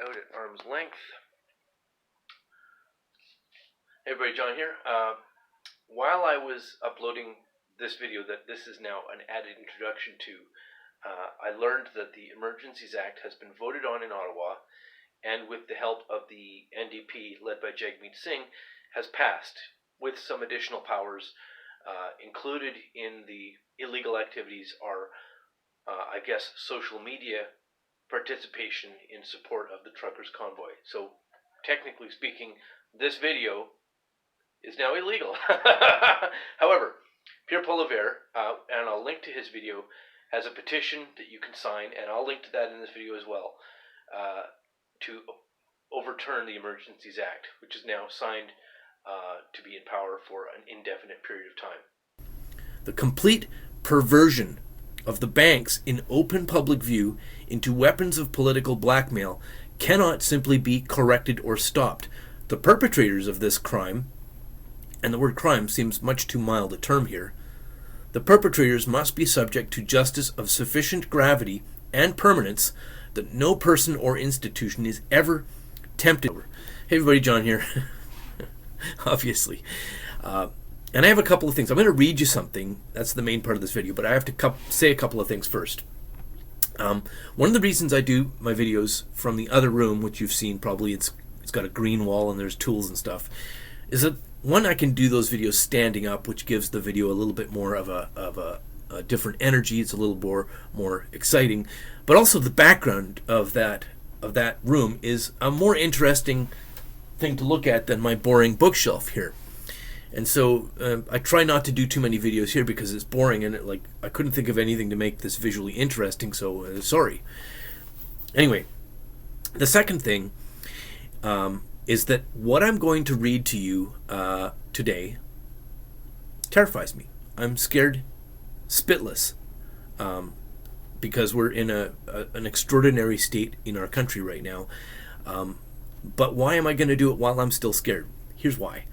out at arm's length. Hey everybody, John here. While I was uploading this video that this is now an added introduction to, I learned that the Emergencies Act has been voted on in Ottawa, and with the help of the NDP led by Jagmeet Singh, has passed with some additional powers. Included in the illegal activities are, I guess, social media participation in support of the truckers' convoy. So, technically speaking, this video is now illegal. However, Pierre Poilievere, and I'll link to his video, has a petition that you can sign, and I'll link to that in this video as well, to overturn the Emergencies Act, which is now signed to be in power for an indefinite period of time. The complete perversion of the banks in open public view into weapons of political blackmail cannot simply be corrected or stopped. The perpetrators of this crime, and the word crime seems much too mild a term here, the perpetrators must be subject to justice of sufficient gravity and permanence that no person or institution is ever tempted. Hey everybody, John here. Obviously. And I have a couple of things. I'm going to read you something. That's the main part of this video, but I have to say a couple of things first. One of the reasons I do my videos from the other room, which you've seen probably, it's got a green wall and there's tools and stuff, is that one, I can do those videos standing up, which gives the video a little bit more of a different energy. It's a little more exciting, but also the background of that room is a more interesting thing to look at than my boring bookshelf here. And so I try not to do too many videos here because it's boring, and I couldn't think of anything to make this visually interesting, so sorry. Anyway, the second thing is that what I'm going to read to you today terrifies me. I'm scared spitless because we're in an extraordinary state in our country right now. But why am I going to do it while I'm still scared? Here's why.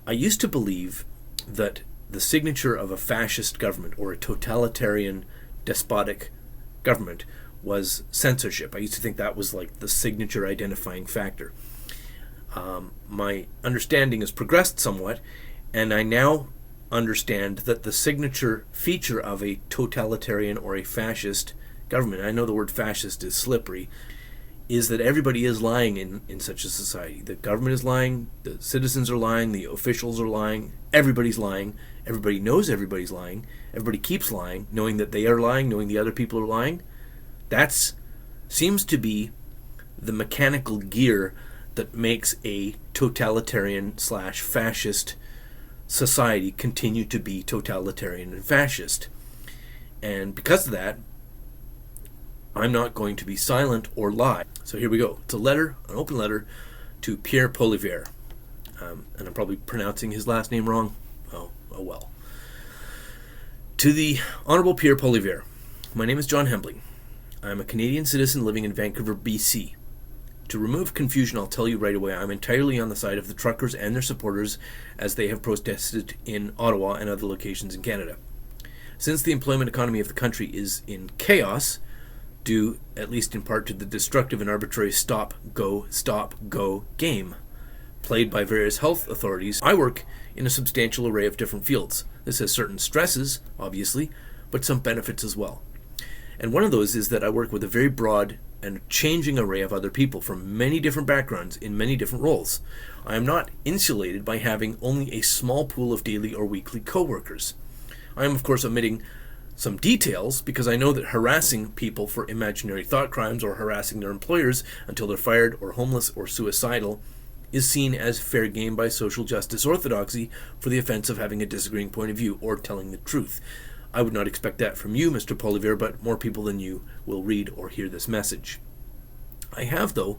I used to believe that the signature of a fascist government or a totalitarian, despotic government was censorship. I used to think that was like the signature identifying factor. My understanding has progressed somewhat, and I now understand that the signature feature of a totalitarian or a fascist government, I know the word fascist is slippery, is that everybody is lying in such a society. The government is lying, the citizens are lying, the officials are lying, everybody's lying, everybody knows everybody's lying, everybody keeps lying, knowing that they are lying, knowing the other people are lying. That seems to be the mechanical gear that makes a totalitarian/fascist society continue to be totalitarian and fascist. And because of that, I'm not going to be silent or lie. So here we go. It's a letter, an open letter to Pierre Poilievere. And I'm probably pronouncing his last name wrong. Oh well. To the Honorable Pierre Poilievere, my name is John Hembling. I'm a Canadian citizen living in Vancouver, BC. To remove confusion, I'll tell you right away, I'm entirely on the side of the truckers and their supporters as they have protested in Ottawa and other locations in Canada. Since the employment economy of the country is in chaos, due, at least in part, to the destructive and arbitrary stop-go game played by various health authorities, I work in a substantial array of different fields. This has certain stresses, obviously, but some benefits as well. And one of those is that I work with a very broad and changing array of other people from many different backgrounds in many different roles. I am not insulated by having only a small pool of daily or weekly co-workers. I am, of course, omitting some details because I know that harassing people for imaginary thought crimes or harassing their employers until they're fired or homeless or suicidal is seen as fair game by social justice orthodoxy for the offense of having a disagreeing point of view or telling the truth. I would not expect that from you, Mr. Poilievere, but more people than you will read or hear this message. I have, though,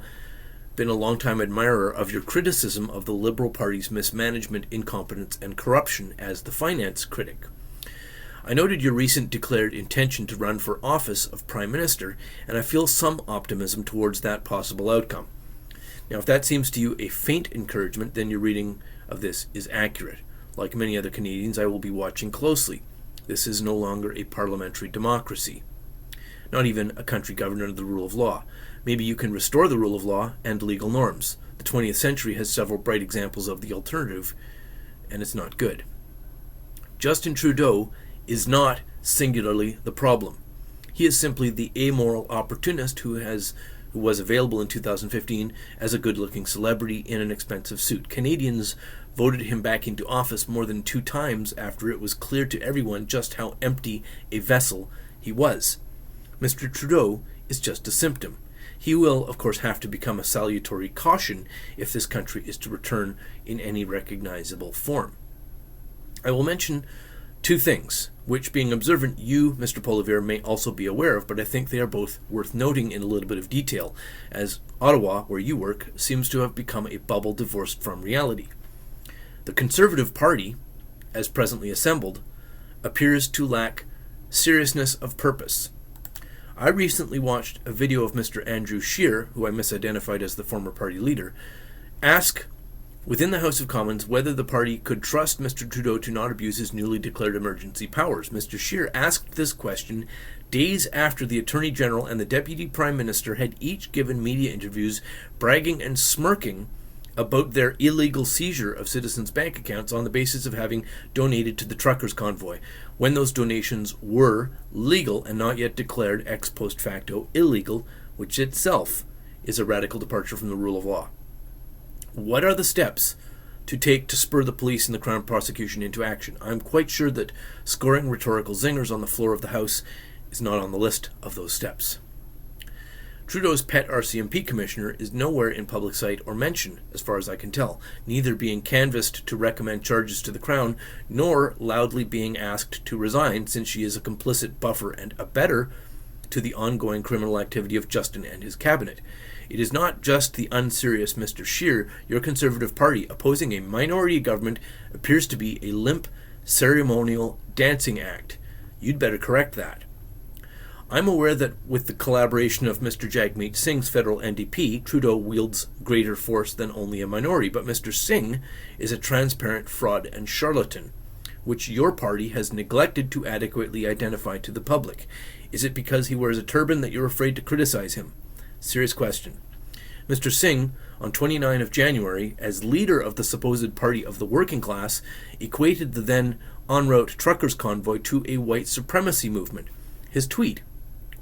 been a long-time admirer of your criticism of the Liberal Party's mismanagement, incompetence, and corruption as the finance critic. I noted your recent declared intention to run for office of Prime Minister, and I feel some optimism towards that possible outcome. Now, if that seems to you a faint encouragement, then your reading of this is accurate. Like many other Canadians, I will be watching closely. This is no longer a parliamentary democracy. not even a country governed under the rule of law. Maybe you can restore the rule of law and legal norms. The 20th century has several bright examples of the alternative, and it's not good. Justin Trudeau is not singularly the problem. He is simply the amoral opportunist who was available in 2015 as a good-looking celebrity in an expensive suit. Canadians voted him back into office more than 2 times after it was clear to everyone just how empty a vessel he was. Mr. Trudeau is just a symptom. He will, of course, have to become a salutary caution if this country is to return in any recognizable form. I will mention 2 things, which, being observant, you, Mr. Poilievere, may also be aware of, but I think they are both worth noting in a little bit of detail, as Ottawa, where you work, seems to have become a bubble divorced from reality. The Conservative Party, as presently assembled, appears to lack seriousness of purpose. I recently watched a video of Mr. Andrew Scheer, who I misidentified as the former party leader, ask within the House of Commons whether the party could trust Mr. Trudeau to not abuse his newly declared emergency powers. Mr. Scheer asked this question days after the Attorney General and the Deputy Prime Minister had each given media interviews bragging and smirking about their illegal seizure of citizens' bank accounts on the basis of having donated to the truckers' convoy, when those donations were legal and not yet declared ex post facto illegal, which itself is a radical departure from the rule of law. What are the steps to take to spur the police and the Crown prosecution into action? I'm quite sure that scoring rhetorical zingers on the floor of the House is not on the list of those steps. Trudeau's pet RCMP commissioner is nowhere in public sight or mention, as far as I can tell, neither being canvassed to recommend charges to the Crown, nor loudly being asked to resign, since she is a complicit buffer and abettor to the ongoing criminal activity of Justin and his cabinet. It is not just the unserious Mr. Scheer. Your Conservative Party, opposing a minority government, appears to be a limp, ceremonial dancing act. You'd better correct that. I'm aware that with the collaboration of Mr. Jagmeet Singh's federal NDP, Trudeau wields greater force than only a minority, but Mr. Singh is a transparent fraud and charlatan, which your party has neglected to adequately identify to the public. Is it because he wears a turban that you're afraid to criticize him? Serious question. Mr. Singh, on 29 of January, as leader of the supposed party of the working class, equated the then en route truckers' convoy to a white supremacy movement. His tweet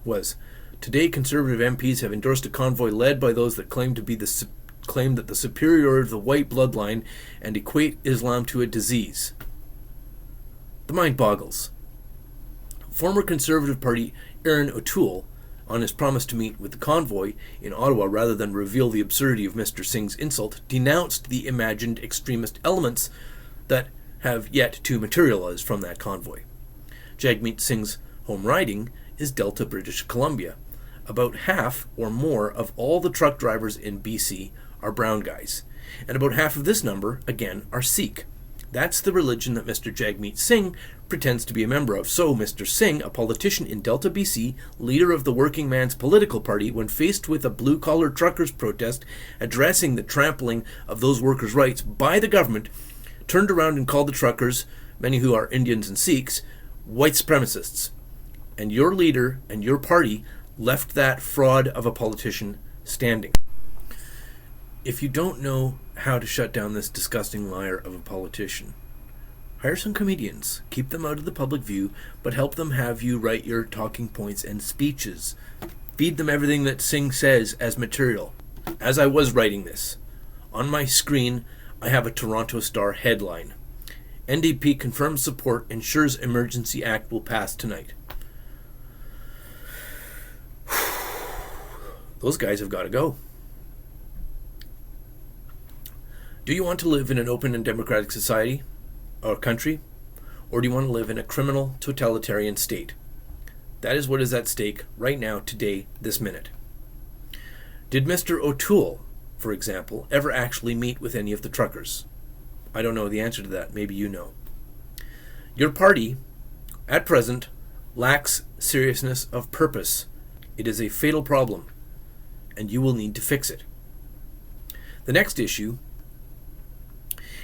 was, "Today Conservative MPs have endorsed a convoy led by those that claim that the superiority of the white bloodline and equate Islam to a disease." The mind boggles. Former Conservative Party Aaron O'Toole, on his promise to meet with the convoy in Ottawa rather than reveal the absurdity of Mr. Singh's insult, denounced the imagined extremist elements that have yet to materialize from that convoy. Jagmeet Singh's home riding is Delta, British Columbia. About half or more of all the truck drivers in BC are brown guys, and about half of this number, again, are Sikh. That's the religion that Mr. Jagmeet Singh pretends to be a member of. So Mr. Singh, a politician in Delta, BC, leader of the working man's political party, when faced with a blue-collar truckers protest addressing the trampling of those workers' rights by the government, turned around and called the truckers, many who are Indians and Sikhs, white supremacists. And your leader and your party left that fraud of a politician standing. If you don't know how to shut down this disgusting liar of a politician, hire some comedians, keep them out of the public view, but help them have you write your talking points and speeches. Feed them everything that Singh says as material. As I was writing this, on my screen I have a Toronto Star headline. NDP confirms support, ensures Emergency Act will pass tonight. Those guys have got to go. Do you want to live in an open and democratic society or country, or do you want to live in a criminal totalitarian state? That is what is at stake right now, today, this minute. Did Mr. O'Toole, for example, ever actually meet with any of the truckers? I don't know the answer to that. Maybe you know. Your party, at present, lacks seriousness of purpose. It is a fatal problem, and you will need to fix it. The next issue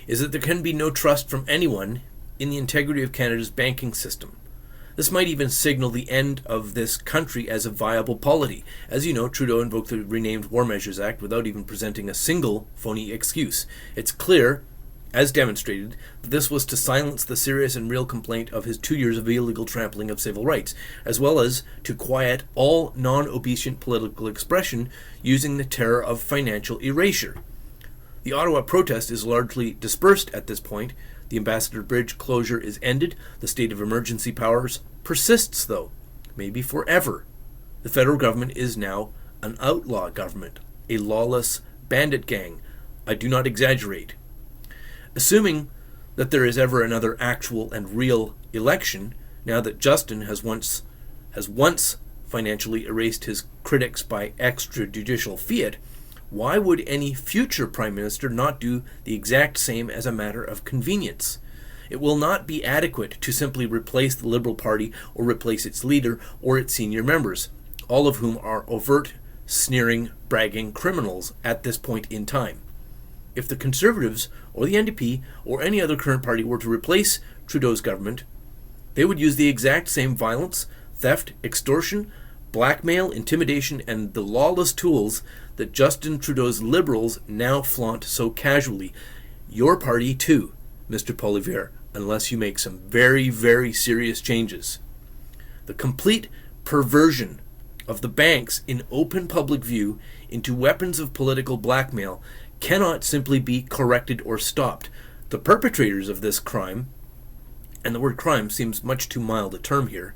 is that there can be no trust from anyone in the integrity of Canada's banking system. This might even signal the end of this country as a viable polity. As you know, Trudeau invoked the renamed War Measures Act without even presenting a single phony excuse. It's clear, as demonstrated, that this was to silence the serious and real complaint of his 2 years of illegal trampling of civil rights, as well as to quiet all non-obedient political expression using the terror of financial erasure. The Ottawa protest is largely dispersed at this point. The Ambassador Bridge closure is ended. The state of emergency powers persists, though, maybe forever. The federal government is now an outlaw government, a lawless bandit gang. I do not exaggerate. Assuming that there is ever another actual and real election, now that Justin has once financially erased his critics by extrajudicial fiat, why would any future Prime Minister not do the exact same as a matter of convenience? It will not be adequate to simply replace the Liberal Party or replace its leader or its senior members, all of whom are overt, sneering, bragging criminals at this point in time. If the Conservatives or the NDP or any other current party were to replace Trudeau's government, they would use the exact same violence, theft, extortion, blackmail, intimidation, and the lawless tools that Justin Trudeau's Liberals now flaunt so casually. Your party too, Mr. Poilievere, unless you make some very, very serious changes. The complete perversion of the banks in open public view into weapons of political blackmail cannot simply be corrected or stopped. The perpetrators of this crime, and the word crime seems much too mild a term here,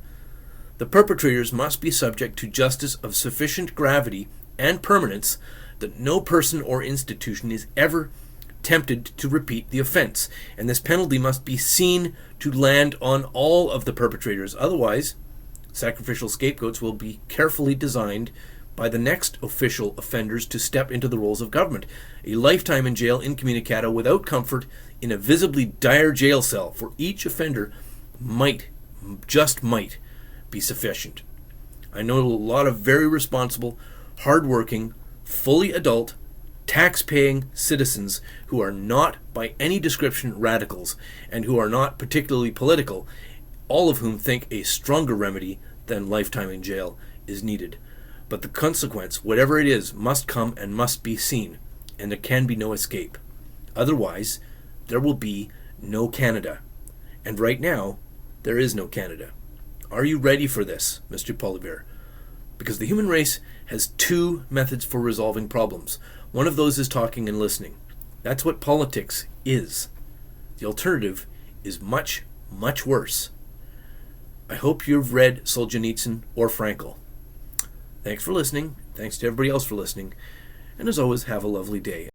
the perpetrators must be subject to justice of sufficient gravity and permanence that no person or institution is ever tempted to repeat the offence, and this penalty must be seen to land on all of the perpetrators. Otherwise, sacrificial scapegoats will be carefully designed by the next official offenders to step into the roles of government. A lifetime in jail incommunicado without comfort in a visibly dire jail cell for each offender might, just might, be sufficient. I know a lot of very responsible, hard-working, fully adult, tax-paying citizens who are not by any description radicals and who are not particularly political, all of whom think a stronger remedy than lifetime in jail is needed. But the consequence, whatever it is, must come and must be seen, and there can be no escape. Otherwise, there will be no Canada. And right now, there is no Canada. Are you ready for this, Mr. Poilievere? Because the human race has two methods for resolving problems. One of those is talking and listening. That's what politics is. The alternative is much, much worse. I hope you've read Solzhenitsyn or Frankl. Thanks for listening. Thanks to everybody else for listening. And as always, have a lovely day.